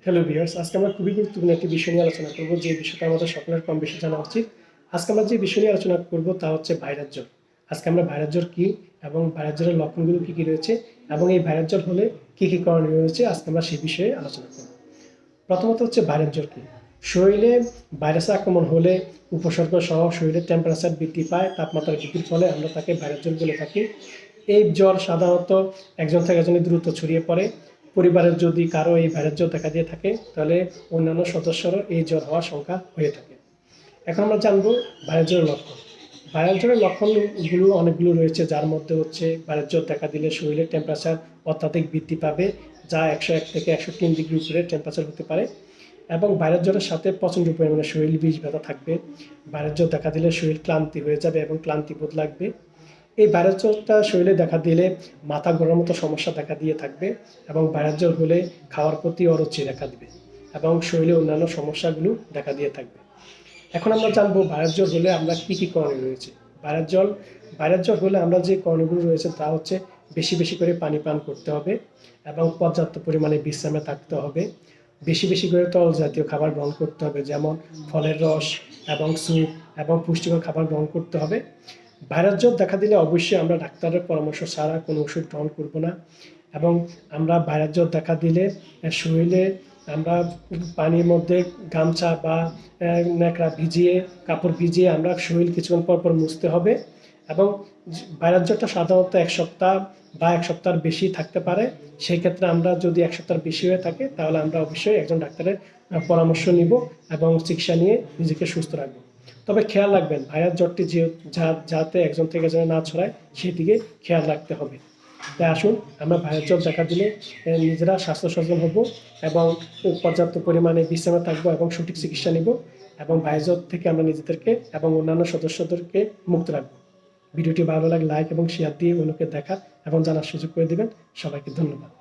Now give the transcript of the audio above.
Hello viewers, আজকে আমরা খুবই গুরুত্বপূর্ণ একটি বিষয় নিয়ে আলোচনা করব, যে বিষয়টা আমাদের সকলের কম বেশি জানা উচিত। আজকে আমরা যে বিষয় নিয়ে আলোচনা করব তা হচ্ছে ভাইরাস জ্বর। আজকে আমরা ভাইরাস জ্বর কী এবং ভাইরাস জ্বরের লক্ষণগুলো কী কী রয়েছে এবং এই ভাইরাস জ্বর হলে কী কী করণীয় রয়েছে, আজকে আমরা সেই বিষয়ে আলোচনা করব। প্রথমত হচ্ছে ভাইরাস জ্বর কী। শরীরে ভাইরাসের আক্রমণ হলে উপসর্গ সহ শরীরের টেম্পারেচার বৃদ্ধি পায়, তাপমাত্রা বৃদ্ধির ফলে আমরা তাকে ভাইরাস জ্বর বলে থাকি। এই জ্বর সাধারণত একজন থেকে একজনে দ্রুত ছড়িয়ে পড়ে। পরিবারের যদি কারো এই ভাইরাস জ্বর দেখা দিয়ে থাকে, তাহলে অন্যান্য সদস্যরও এই জ্বর হওয়ার সংখ্যা হয়ে থাকে। এখন আমরা জানবো ভাইরাস জ্বরের লক্ষণ। ভাইরাস জ্বরের লক্ষণগুলো অনেকগুলো রয়েছে, যার মধ্যে হচ্ছে ভাইরাস জ্বর দেখা দিলে শরীরের টেম্পারেচার অত্যাধিক বৃদ্ধি পাবে, যা 101 থেকে 103 ডিগ্রি উপরে টেম্পারেচার হতে পারে। এবং ভাইরাস জ্বরের সাথে প্রচণ্ড পরিমাণে শরীর বিষ ব্যথা থাকবে। ভাইরাস জ্বর দেখা দিলে শরীর ক্লান্তি হয়ে যাবে এবং ক্লান্তি বোধ লাগবে। এই ভাইরাস জ্বরটা শরীরে দেখা দিলে মাথা ঘোরার মতো সমস্যা দেখা দিয়ে থাকবে এবং ভাইরাস জ্বর হলে খাওয়ার প্রতি অরুচি দেখা দিবে এবং শরীরে অন্যান্য সমস্যাগুলো দেখা দিয়ে থাকবে। এখন আমরা জানবো ভাইরাস জ্বর হলে আমরা কী কী করণীয় রয়েছে। ভাইরাস জ্বর হলে আমরা যে করণীয়গুলো রয়েছে তা হচ্ছে বেশি বেশি করে পানি পান করতে হবে এবং পর্যাপ্ত পরিমাণে বিশ্রামে থাকতে হবে। বেশি বেশি করে তরল জাতীয় খাবার গ্রহণ করতে হবে, যেমন ফলের রস এবং স্যুপ এবং পুষ্টিকর খাবার গ্রহণ করতে হবে। ভাইরাস জ্বর দেখা দিলে অবশ্যই আমরা ডাক্তারের পরামর্শ ছাড়া কোনো ওষুধ গ্রহণ করব না। এবং আমরা ভাইরাস জ্বর দেখা দিলে শরীরে আমরা পানির মধ্যে গামছা বা ন্যাকড়া ভিজিয়ে, কাপড় ভিজিয়ে আমরা শরীর কিছুক্ষণ পর পর মুছতে হবে। এবং ভাইরাস জ্বরটা সাধারণত 1 সপ্তাহ বা 1 সপ্তাহের বেশি থাকতে পারে। সেই ক্ষেত্রে আমরা যদি 1 সপ্তাহের বেশি হয়ে থাকে, তাহলে আমরা অবশ্যই একজন ডাক্তারের পরামর্শ নিব এবং চিকিৎসা নিয়ে নিজেকে সুস্থ রাখবো। তবে খেয়াল রাখবেন, ভাইরাস জ্বরটি যাতে একজন থেকে একজনে না ছড়ায়, সেদিকে খেয়াল রাখতে হবে। তাই আসুন আমরা ভাইরাস জ্বর দেখা দিলে নিজেরা স্বাস্থ্য সচেতন হব এবং পর্যাপ্ত পরিমাণে বিশ্রামে থাকবো এবং সঠিক চিকিৎসা নিব এবং ভাইরাস জ্বর থেকে আমরা নিজেদেরকে এবং অন্যান্য সদস্যদেরকে মুক্ত রাখবো। ভিডিওটি ভালো লাগলে লাইক এবং শেয়ার দিয়ে অন্যকে দেখার এবং জানার সুযোগ করে দেবেন। সবাইকে ধন্যবাদ।